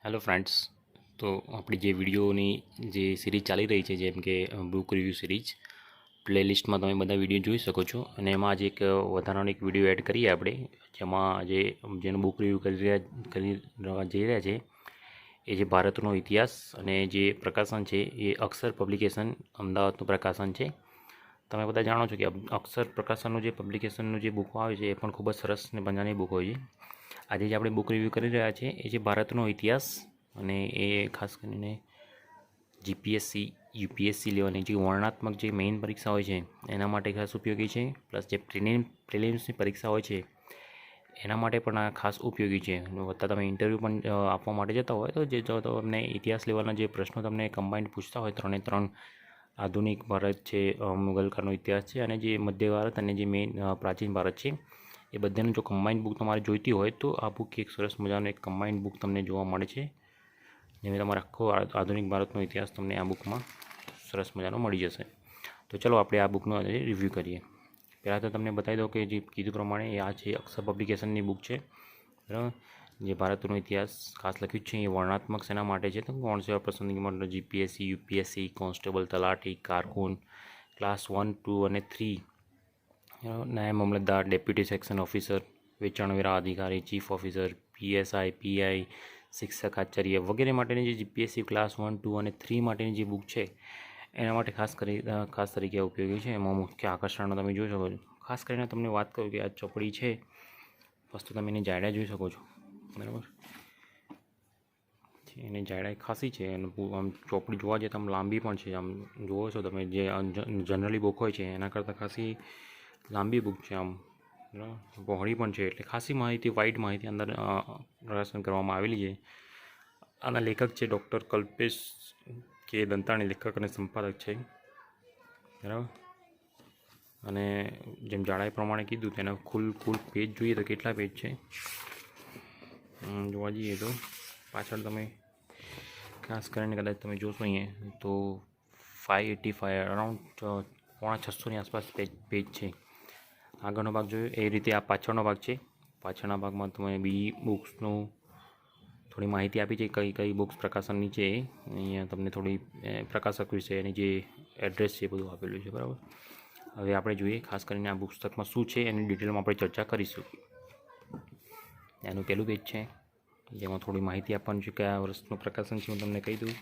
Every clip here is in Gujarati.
Hello friends. તો આપણી જે વિડીયોની જે સિરીઝ ચાલી રહી છે, જેમ કે બુક રિવ્યૂ સિરીઝ, પ્લેલિસ્ટમાં તમે બધા વિડીયો જોઈ શકો છો. અને એમાં આજે એક વધારાનો એક વિડીયો એડ કરીએ આપણે, જેમાં જેનો બુક રિવ્યૂ કરી રહ્યા જઈ રહ્યા છે એ જે ભારતનો ઇતિહાસ, અને જે પ્રકાશન છે એ અક્ષર પબ્લિકેશન અમદાવાદનું પ્રકાશન છે. તમે બધા જાણો છો કે અક્ષર પ્રકાશનનું જે પબ્લિકેશનનું જે બુકો આવે છે એ પણ ખૂબ જ સરસ ને મજાની બુક હોય છે. આજે જે આપણે બુક રિવ્યૂ કરી રહ્યા છીએ એ છે ભારતનો ઇતિહાસ, અને એ ખાસ કરીને જીપીએસસી યુપીએસસી લેવલની જે વર્ણનાત્મક જે મેઇન પરીક્ષા હોય છે એના માટે ખાસ ઉપયોગી છે. પ્લસ જે પ્રિલિમ્સની પરીક્ષા હોય છે એના માટે પણ આ ખાસ ઉપયોગી છે. વત્તા તમે ઇન્ટરવ્યૂ પણ આપવા માટે જતા હોય તો જે જો તમને ઇતિહાસ લેવલના જે પ્રશ્નો તમને કમ્બાઇન્ડ પૂછતા હોય, 3 આધુનિક ભારત છે, મુગલકાળનો ઇતિહાસ છે, અને જે મધ્ય ભારત અને જે મેઇન પ્રાચીન ભારત છે, એ બધાનું જો કમ્બાઇન્ડ બુક તમારે જોઈતી હોય તો આ બુક એક સરસ મજાનો એક કમ્બાઇન્ડ બુક તમને જોવા મળે છે, જેમાં તમારે આખો આધુનિક ભારતનો ઇતિહાસ તમને આ બુકમાં સરસ મજાનો મળી જશે. તો ચલો આપણે આ બુકનો રિવ્યૂ કરીએ. પહેલાં તો તમને બતાવી દઉં કે જે કીધું પ્રમાણે આ છે અક્ષર પબ્લિકેશનની બુક છે, બરાબર. જે ભારતનો ઇતિહાસ ખાસ લખ્યું છે એ વર્ણનાત્મક શેના માટે છે તો કોણ સેવા પસંદગી માટે જીપીએસસી યુપીએસસી કોન્સ્ટેબલ તલાટી કારકુન ક્લાસ 1, 2 અને 3, નાયબ મામલતદાર, ડેપ્યુટી સેક્શન ઓફિસર, વેચાણવેરા અધિકારી, ચીફ ઓફિસર, પીએસઆઈ, પીઆઈ, શિક્ષક, આચાર્ય વગેરે માટેની જે જીપીએસસી ક્લાસ 1, 2 અને 3 માટેની જે બુક છે એના માટે ખાસ તરીકે ઉપયોગી છે. એમાં મુખ્ય આકર્ષણો તમે જોઈ શકો છો. ખાસ કરીને તમને વાત કરું કે આ ચોપડી છે, વસ્તુ તમે એની જાડા જોઈ શકો છો, બરાબર. એની જાડાઈ ખાસી છે, અને આમ ચોપડી જોવા જઈએ તો આમ લાંબી પણ છે. આમ જુઓ છો તમે જે જનરલી બુક હોય છે એના કરતાં ખાસી લાંબી બુક છે, આમ બરાબર, પહોળી પણ છે. એટલે ખાસી માહિતી, વાઇડ માહિતી અંદર પ્રકાશન કરવામાં આવેલી છે. આના લેખક છે ડૉક્ટર કલ્પેશ કે દંતાણી, લેખક અને સંપાદક છે, બરાબર. અને જેમ જાડાઈ પ્રમાણે કીધું તેના કુલ પેજ જોઈએ તો કેટલા પેજ છે જોવા જઈએ તો પાછળ તમે ખાસ કરીને કદાચ તમે જોશો અહીંયા તો 585 અરાઉન્ડ 650ની આસપાસ પેજ છે. આગળનો ભાગ જોયો એ રીતે આ પાછળનો ભાગ છે. પાછળના ભાગમાં તમે બીજી બુક્સનું થોડી માહિતી આપી છે, કઈ કઈ બુક્સ પ્રકાશનની છે. અહીંયા તમને થોડી પ્રકાશક વિશે એની જે એડ્રેસ છે એ બધું આપેલું છે, બરાબર. હવે આપણે જોઈએ ખાસ કરીને આ પુસ્તકમાં શું છે એની ડિટેલમાં આપણે ચર્ચા કરીશું. એનું પહેલું પેજ છે જેમાં થોડી માહિતી આપવાની છે, કયા વર્ષનું પ્રકાશન છે હું તમને કહી દઉં.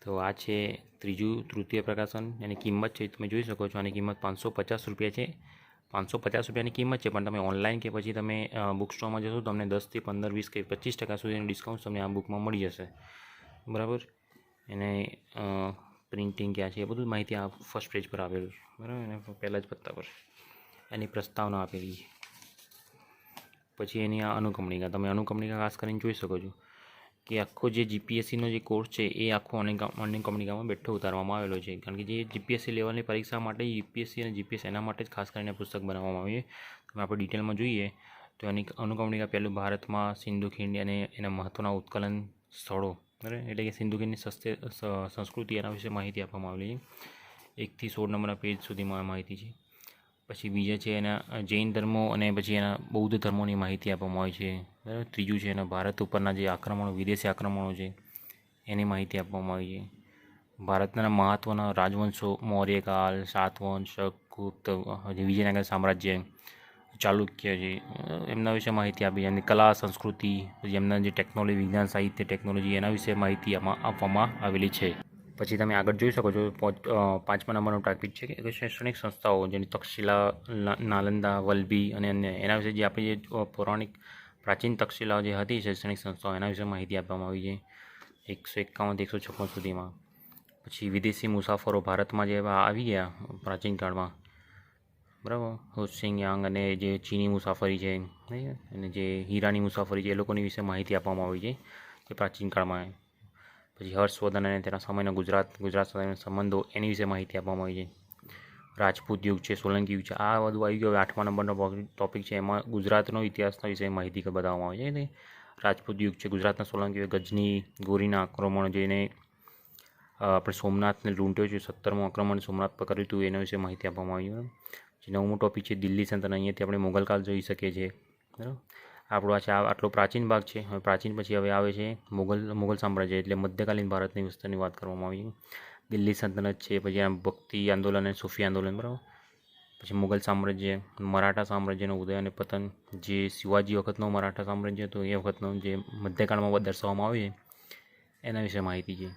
તો આ છે તૃતીય પ્રકાશન. એની કિંમત છે તમે જોઈ શકો છો, આની કિંમત 550 રૂપિયા છે. 550 રૂપિયાની કિંમત છે, પણ તમે ઓનલાઈન કે પછી તમે બુક સ્ટોરમાં જશો તો તમને 10 થી 15, 20 કે 25% સુધીનું ડિસ્કાઉન્ટ તમને આ બુકમાં મળી જશે, બરાબર. એને પ્રિન્ટિંગ ક્યાં છે એ બધું માહિતી આ ફર્સ્ટ પેજ પર આપેલું છે, બરાબર. એને પહેલાં જ પત્તા પર એની પ્રસ્તાવના આપેલી છે. પછી એની આ અનુક્રમણિકા, તમે અનુક્રમણિકા ખાસ કરીને જોઈ શકો છો કે આખો જે જીપીએસસીનો જે કોર્સ છે એ આખો અનુક્રમણિકામાં બેઠો ઉતારવામાં આવેલો છે. કારણ કે જે જીપીએસસી લેવલની પરીક્ષા માટે યુપીએસસી અને જીપીએસસી એના માટે જ ખાસ કરીને પુસ્તક બનાવવામાં આવ્યું છે. તમે આપણે ડિટેલમાં જોઈએ તો એની અનુક્રમણિકા પહેલું ભારતમાં સિંધુ ખીણ અને એના મહત્ત્વના ઉત્કલન સ્થળો, બરાબર, એટલે કે સિંધુ ખીણની સંસ્કૃતિ એના વિશે માહિતી આપવામાં આવેલી છે. 1 થી 16 નંબરના પેજ સુધીમાં માહિતી છે. પછી બીજા છે એના જૈન ધર્મો અને પછી એના બૌદ્ધ ધર્મોની માહિતી આપવામાં આવી છે, બરાબર. ત્રીજું છે એના ભારત ઉપરના જે આક્રમણો, વિદેશી આક્રમણો છે એની માહિતી આપવામાં આવી છે. ભારતના મહત્ત્વના રાજવંશો, મૌર્યકાળ, સાતવંશ, ગુપ્ત, વિજયનગર સામ્રાજ્ય, ચાલુક્ય છે, એમના વિશે માહિતી આપી છે. એમની કલા, સંસ્કૃતિ, પછી એમના જે ટેકનોલોજી, વિજ્ઞાન, સાહિત્ય, ટેકનોલોજી એના વિશે માહિતી આમાં આપવામાં આવેલી છે. પછી તમે આગળ જોઈ શકો છો 5મા નંબરનો ટોપિક છે કે શૈક્ષણિક સંસ્થાઓ, જેની તક્ષશિલા, નાલંદા, વલ્લભી અને અન્ય, એના વિશે જે આપણી જે પૌરાણિક પ્રાચીન તક્ષશિલાઓ જે હતી શૈક્ષણિક સંસ્થાઓ એના વિશે માહિતી આપવામાં આવી છે 151 થી 156 સુધીમાં. પછી વિદેશી મુસાફરો ભારતમાં જે આવી ગયા પ્રાચીન કાળમાં, બરાબર, હોસિંગ યાંગ અને જે ચીની મુસાફરી છે અને જે હીરાની મુસાફરી છે એ લોકોની વિશે માહિતી આપવામાં આવી છે જે પ્રાચીન કાળમાં. પછી હર્ષવર્ધન અને તેના સમયના ગુજરાત સાથેના સંબંધો એની વિશે માહિતી આપવામાં આવી છે. રાજપૂત યુગ છે, સોલંકી યુગ છે, આ બધું આવી ગયું. 8મા નંબરનો ટોપિક છે, એમાં ગુજરાતનો ઇતિહાસના વિશે માહિતી બતાવવામાં આવી છે. રાજપૂત યુગ છે, ગુજરાતના સોલંકી, ગજની, ગોરીના આક્રમણ, જેને આપણે સોમનાથને લૂંટ્યો છે, 17મું આક્રમણ સોમનાથ પર કર્યું હતું એના વિશે માહિતી આપવામાં આવી છે. 9મું ટોપિક છે દિલ્હી સલ્તનત. અહીંયાથી આપણે મોગલકાળ જોઈ શકીએ છીએ. બરાબર. આપણો આ છે આટલો પ્રાચીન ભાગ છે. હવે પ્રાચીન પછી હવે આવે છે મુગલ સામ્રાજ્ય, એટલે મધ્યકાલીન ભારતની વિસ્તારની વાત કરવામાં આવી છે. દિલ્હી સલ્તનત છે, પછી આ ભક્તિ આંદોલન અને સૂફી આંદોલન, બરાબર. પછી મુગલ સામ્રાજ્ય, મરાઠા સામ્રાજ્યનો ઉદય અને પતન, જે શિવાજી વખતનો મરાઠા સામ્રાજ્ય હતો એ વખતનો જે મધ્યકાળમાં દર્શાવવામાં આવે છે એના વિશે માહિતી છે.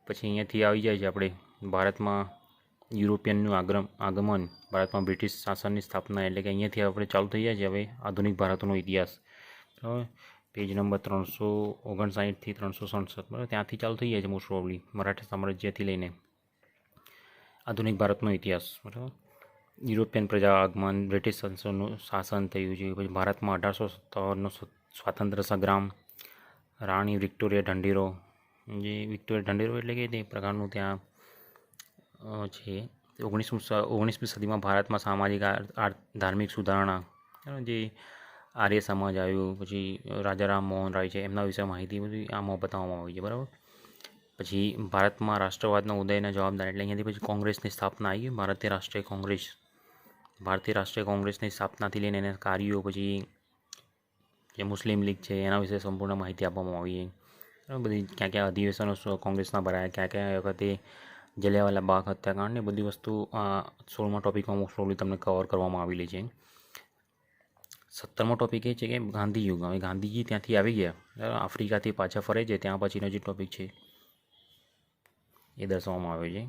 પછી અહીંયાથી આવી જાય છે આપણે ભારતમાં યુરોપિયનનું આગમન, ભારતમાં બ્રિટિશ શાસનની સ્થાપના, એટલે કે અહીંયાથી આપણે ચાલુ થઈ જાય છે હવે આધુનિક ભારતનો ઇતિહાસ. બરાબર. પેજ નંબર 359થી 367, બરાબર, ત્યાંથી ચાલુ થઈ જાય છે મોસ્ટ પ્રોબલી મરાઠા સામ્રાજ્યથી લઈને આધુનિક ભારતનો ઇતિહાસ. બરાબર. યુરોપિયન પ્રજા આગમન, બ્રિટિશ શાસનનું શાસન થયું છે. પછી ભારતમાં 1857નો સ્વાતંત્ર્ય સંગ્રામ, રાણી વિક્ટોરિયા ઢંઢેરો, જે વિક્ટોરિયા ઢંઢેરો એટલે કે તે પ્રકારનું ત્યાં છે. 19મી સદીમાં ભારતમાં સામાજિક ધાર્મિક સુધારણા, જે આર્ય સમાજ આવ્યું, પછી રાજા રામ મોહન રાય છે એમના વિશે માહિતી બધી આમાં બતાવવામાં આવી છે. બરાબર. પછી ભારતમાં રાષ્ટ્રવાદના ઉદયના જવાબદાર, એટલે અહીંયાથી પછી કોંગ્રેસની સ્થાપના આવી. ભારતીય રાષ્ટ્રીય કોંગ્રેસની સ્થાપનાથી લઈને એના કાર્યો, પછી જે મુસ્લિમ લીગ છે એના વિશે સંપૂર્ણ માહિતી આપવામાં આવી છે. બધી ક્યાં ક્યાં અધિવેશનો કોંગ્રેસના ભરાયા, ક્યાં ક્યાં વખતે જલિયાવાલા બાગ હત્યાકાંડ, ને બધી વસ્તુ આ 16મા ટોપિકમાં મોસ્ટ પ્રોબલી તમને કવર કરવામાં આવેલી છે. 17મો ટોપિક એ છે કે ગાંધી યુગ. હવે ગાંધીજી ત્યાંથી આવી ગયા, આફ્રિકાથી પાછા ફરે છે, ત્યાં પછીનો જે ટોપિક છે એ દર્શાવવામાં આવ્યો છે.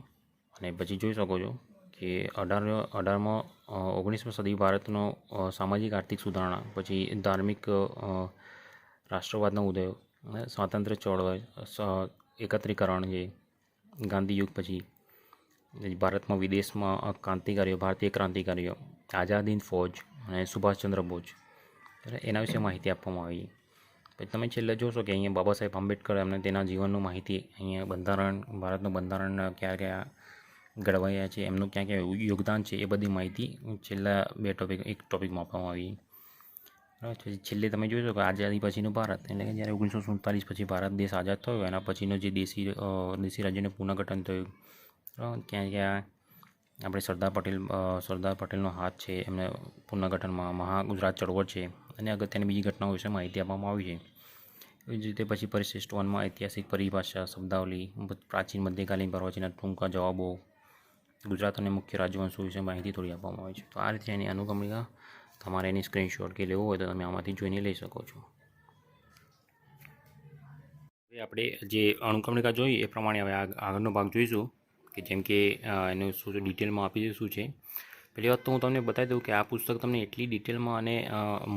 અને પછી જોઈ શકો છો કે 19મી સદી ભારતનો સામાજિક આર્થિક સુધારણા, પછી ધાર્મિક રાષ્ટ્રવાદનો ઉદય, સ્વાતંત્ર્ય ચળવળ, એકત્રીકરણ, જે ગાંધી યુગ પછી ભારતમાં વિદેશમાં ક્રાંતિકારીઓ, ભારતીય ક્રાંતિકારીઓ, આઝાદ હિંદ ફૌજ અને સુભાષચંદ્ર બોઝ, એના વિશે માહિતી આપવામાં આવી. પછી તમે છેલ્લે જોશો કે અહીંયા બાબા સાહેબ આંબેડકર એમને તેના જીવનનું માહિતી, અહીંયા બંધારણ, ભારતનું બંધારણ ક્યાં ક્યાં ઘડવાયા છે, એમનું ક્યાં ક્યાં યોગદાન છે, એ બધી માહિતી છેલ્લા એક ટોપિકમાં આપવામાં આવી. બરાબર. છેલ્લે તમે જોઈ શકો આઝાદી પછીનું ભારત, એટલે કે જ્યારે 1947 પછી ભારત દેશ આઝાદ થયો એના પછીનો જે દેશી રાજ્યનું પુનર્ગઠન થયું. બરાબર. ક્યાં ક્યાં આપણે સરદાર પટેલનો હાથ છે એમને પુનર્ગઠનમાં, મહાગુજરાત ચળવળ છે અને અગત્યની બીજી ઘટનાઓ વિશે માહિતી આપવામાં આવી છે. એવી જ રીતે પછી પરિશિષ્ટ 1માં ઐતિહાસિક પરિભાષા, શબ્દાવલી, પ્રાચીન મધ્યકાલીન પ્રવચનના ટૂંકા જવાબો, ગુજરાત અને મુખ્ય રાજવંશો વિશે માહિતી થોડી આપવામાં આવી છે. તો આ રીતે એની અનુક્રમણિકા તમારે એની સ્ક્રીનશોટ કે લેવો હોય તો તમે આમાંથી જોઈને લઈ શકો છો. હવે આપણે જે અનુક્રમણિકા જોઈ એ પ્રમાણે હવે આગળનો ભાગ જોઈશું, કે જેમ કે એનું શું ડિટેલમાં આપી છે શું છે. પહેલી વાત તો હું તમને બતાવી દઉં કે આ પુસ્તક તમને એટલી ડિટેલમાં અને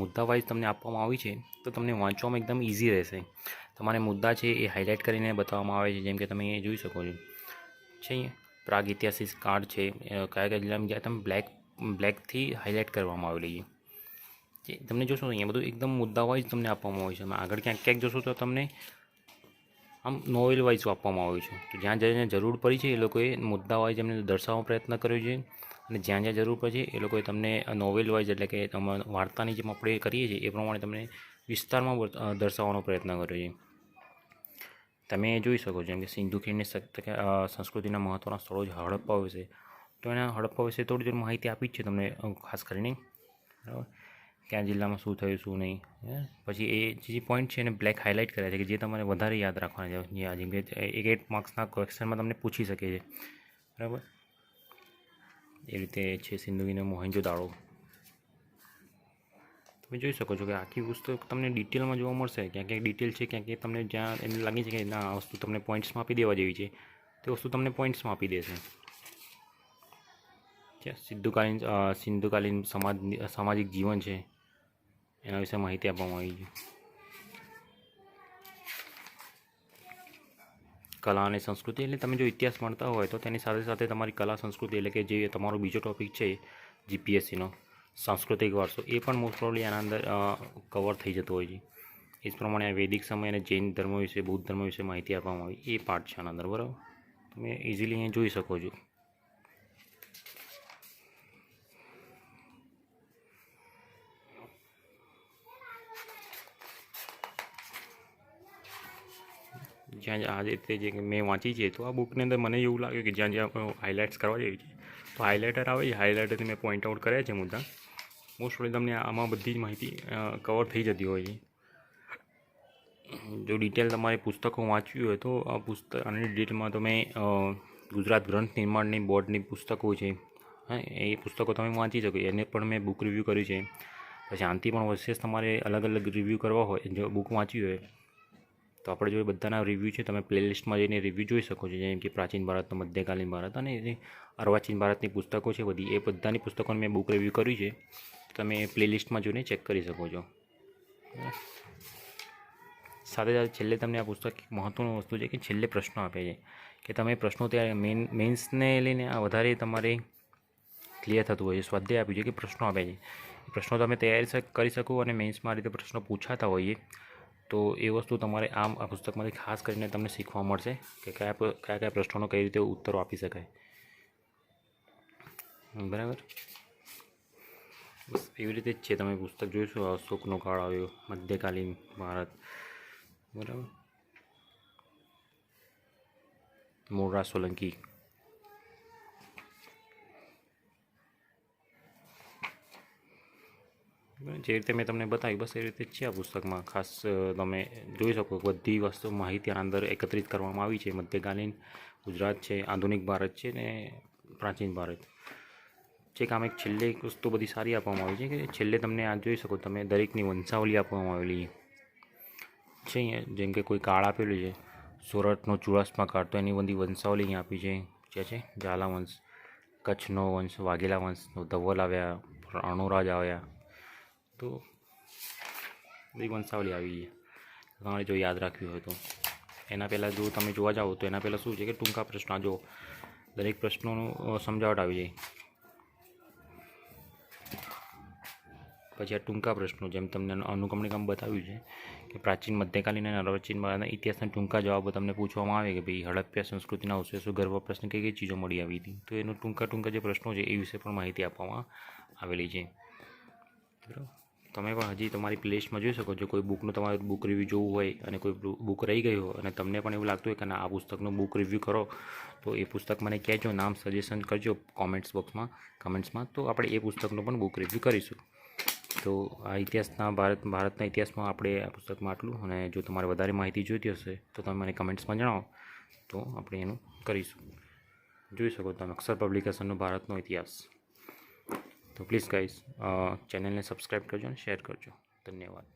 મુદ્દા વાઇઝ તમને આપવામાં આવી છે તો તમને વાંચવામાં એકદમ ઇઝી રહેશે. તમારે મુદ્દા છે એ હાઇલાઇટ કરીને બતાવવામાં આવે છે, જેમ કે તમે એ જોઈ શકો છો. છે પ્રાગ ઐતિહાસિક કાર્ડ છે, કયા કયા જિલ્લામાં જ્યાં તમે બ્લેકથી હાઇલાઇટ કરવામાં આવેલી છે. તમને જોશો અહીંયા બધું એકદમ મુદ્દા વાઇઝ તમને આપવામાં આવે છે. તમે આગળ ક્યાંક જોશો તો તમને આમ નોવેલ વાઇઝ આપવામાં આવ્યું છે. તો જ્યાં જઈને જરૂર પડી છે એ લોકોએ મુદ્દા વાઇઝ એમને દર્શાવવાનો પ્રયત્ન કર્યો છે, અને જ્યાં જ્યાં જરૂર પડે છે એ લોકોએ તમને નોવેલ વાઇઝ, એટલે કે તમારા વાર્તાની જેમ આપણે કરીએ છીએ એ પ્રમાણે તમને વિસ્તારમાં દર્શાવવાનો પ્રયત્ન કર્યો છે. તમે જોઈ શકો છો જેમ કે સિંધુ ખીણની સંસ્કૃતિના મહત્ત્વના સ્થળો છે, હડપ્પા વિશે, તો એના હડપ્પા વિશે થોડી થોડી માહિતી આપી જ છે તમને, ખાસ કરીને. બરાબર. કયા જિલ્લામાં શું થયું શું નહીં. પછી એ જે પોઈન્ટ છે એને બ્લેક હાઇલાઇટ કર્યા છે કે જે તમારે વધારે યાદ રાખવાના છે, જેમ કે 8 માર્ક્સના ક્વેશ્ચનમાં તમને પૂછી શકે છે. બરાબર. એ રીતે છે સિંધુકીનો મોહેંજો દાડો. તમે જોઈ શકો છો કે આખી પુસ્તક તમને ડિટેલમાં જોવા મળશે. ક્યાં ક્યાંક ડિટેલ છે, ક્યાં ક્યાંક તમને જ્યાં એને લાગે છે કે ના આ વસ્તુ તમને પોઈન્ટ્સમાં આપી દેવા જેવી છે તે વસ્તુ તમને પોઈન્ટ્સમાં આપી દેશે. સિંધુકાલીન સામાજિક જીવન છે એના વિશે માહિતી આપવામાં આવી છે. કલા અને સંસ્કૃતિ, એટલે તમે જો ઇતિહાસ ભણતા હોય તો તેની સાથે સાથે તમારી કલા સંસ્કૃતિ, એટલે કે જે તમારો બીજો ટૉપિક છે જીપીએસસીનો સાંસ્કૃતિક વારસો, એ પણ મોસ્ટ પ્રોબલી આના અંદર કવર થઈ જતો હોય છે. એ જ પ્રમાણે વૈદિક સમય અને જૈન ધર્મ વિશે, બૌદ્ધ ધર્મ વિશે માહિતી આપવામાં આવી, એ પાર્ટ છે આના અંદર. બરાબર. તમે ઇઝીલી અહીંયા જોઈ શકો છો. જ્યાં આ રીતે જે મેં વાંચી છે તો આ બુકની અંદર મને એવું લાગ્યું કે જ્યાં જ્યાં હાઇલાઇટ્સ કરવા જેવી છે તો હાઇલાઇટર આવે છે, હાઇલાઇટરથી મેં પોઈન્ટ આઉટ કર્યા છે મુદ્દા. મોસ્ટ ઓફલી તમને આમાં બધી જ માહિતી કવર થઈ જતી હોય છે. જો ડિટેલ તમારે પુસ્તકો વાંચવી હોય તો આ પુસ્તક આની ડિટેલમાં તમે ગુજરાત ગ્રંથ નિર્માણની બોર્ડની પુસ્તકો છે, હા, એ પુસ્તકો તમે વાંચી શકો. એને પણ મેં બુક રિવ્યૂ કર્યું છે. પછી આનાથી પણ વિશેષ તમારે અલગ અલગ રિવ્યૂ કરવા હોય, જો બુક વાંચવી હોય તો આપણે જો બધાના રિવ્યૂ છે તમે પ્લેલિસ્ટમાં જઈને રિવ્યૂ જોઈ શકો છો. જેમ કે પ્રાચીન ભારતનો, મધ્યકાલીન ભારત અને અર્વાચીન ભારતની પુસ્તકો છે બધી, એ બધાની પુસ્તકોને મેં બુક રિવ્યૂ કર્યું છે. તમે પ્લેલિસ્ટમાં જોઈને ચેક કરી શકો છો. સાથે સાથે છેલ્લે તમને આ પુસ્તક મહત્ત્વની વસ્તુ છે કે છેલ્લે પ્રશ્નો આપે છે કે તમે પ્રશ્નો ત્યારે મેન્સને લઈને આ વધારે તમારે ક્લિયર થતું હોય છે. સ્વાધ્યાય આપ્યું છે કે પ્રશ્નો આપે છે, પ્રશ્નો તમે તૈયારી કરી શકો અને મેન્સમાં આ રીતે પ્રશ્નો પૂછાતા હોઈએ તો એ વસ્તુ તમારે આ પુસ્તકમાંથી ખાસ કરીને તમને શીખવા મળશે કે કયા પ્રશ્નોનો કઈ રીતે ઉત્તરો આપી શકાય. બરાબર, બસ એવી રીતે જ છે. તમે પુસ્તક જોઈશું, અશોકનો કાળ આવ્યો, મધ્યકાલીન ભારત, બરાબર, મૂળરાજ સોલંકી. જે રીતે મેં તમને બતાવ્યું બસ એ રીતે જ છે આ પુસ્તકમાં. ખાસ તમે જોઈ શકો બધી વસ્તુ માહિતી આના અંદર એકત્રિત કરવામાં આવી છે. મધ્યકાલીન ગુજરાત છે, આધુનિક ભારત છે ને પ્રાચીન ભારત છે. આમ એક છેલ્લે એક વસ્તુ બધી સારી આપવામાં આવી છે કે છેલ્લે તમને આ જોઈ શકો તમે દરેકની વંશાવલી આપવામાં આવેલી છે. અહીંયા જેમ કે કોઈ કાળ આપેલું છે, સોરઠનો ચુડાસમા કાળ, તો એની બધી વંશાવલી અહીંયા આપી છે. જે છે ઝાલા વંશ, કચ્છનો વંશ, વાઘેલા વંશ, ધવલ આવ્યા, અણુરાજ આવ્યા, તો બધી વંશાવલી આવી છે. તમારે જો યાદ રાખવી હોય તો એના પહેલાં જો તમે જોવા જાઓ તો એના પહેલાં શું છે કે ટૂંકા પ્રશ્નો, જો દરેક પ્રશ્નોનું સમજાવટ આવી જાય. પછી આ ટૂંકા પ્રશ્નો, જેમ તમને અનુક્રમણિકામાં બતાવ્યું છે કે પ્રાચીન, મધ્યકાલીન અને અર્વાચીન ભારતના ઇતિહાસના ટૂંકા જવાબો તમને પૂછવામાં આવે કે ભાઈ હડપ્પા સંસ્કૃતિના અવશેષો, ગર્ભ પ્રશ્ન કઈ કઈ ચીજો મળી આવી હતી, તો એનું ટૂંકા જે પ્રશ્નો છે એ વિશે પણ માહિતી આપવામાં આવેલી છે. બરાબર, તમે પણ હજી તમારી પ્લેલિસ્ટમાં જોઈ શકો છો. કોઈ બુકનું તમારે બુક રિવ્યૂ જોવું હોય અને કોઈ બુક રહી ગઈ હોય અને તમને પણ એવું લાગતું હોય કે ના આ પુસ્તકનું બુક રિવ્યૂ કરો, તો એ પુસ્તક મને કહેજો, નામ સજેશન કરજો કમેન્ટ્સમાં, તો આપણે એ પુસ્તકનું પણ બુક રિવ્યૂ કરીશું. તો આ ઇતિહાસના ભારતના ઇતિહાસમાં આપણે આ પુસ્તકમાં આટલું. અને જો તમારે વધારે માહિતી જોઈતી હશે તો તમે મને કમેન્ટ્સમાં જણાવો, તો આપણે એનું કરીશું. જોઈ શકો તમે અક્ષર પબ્લિકેશનનો ભારતનો ઇતિહાસ. તો પ્લીઝ ગાઈઝ ચેનલને સબસ્ક્રાઈબ કરજો અને શેર કરજો. ધન્યવાદ.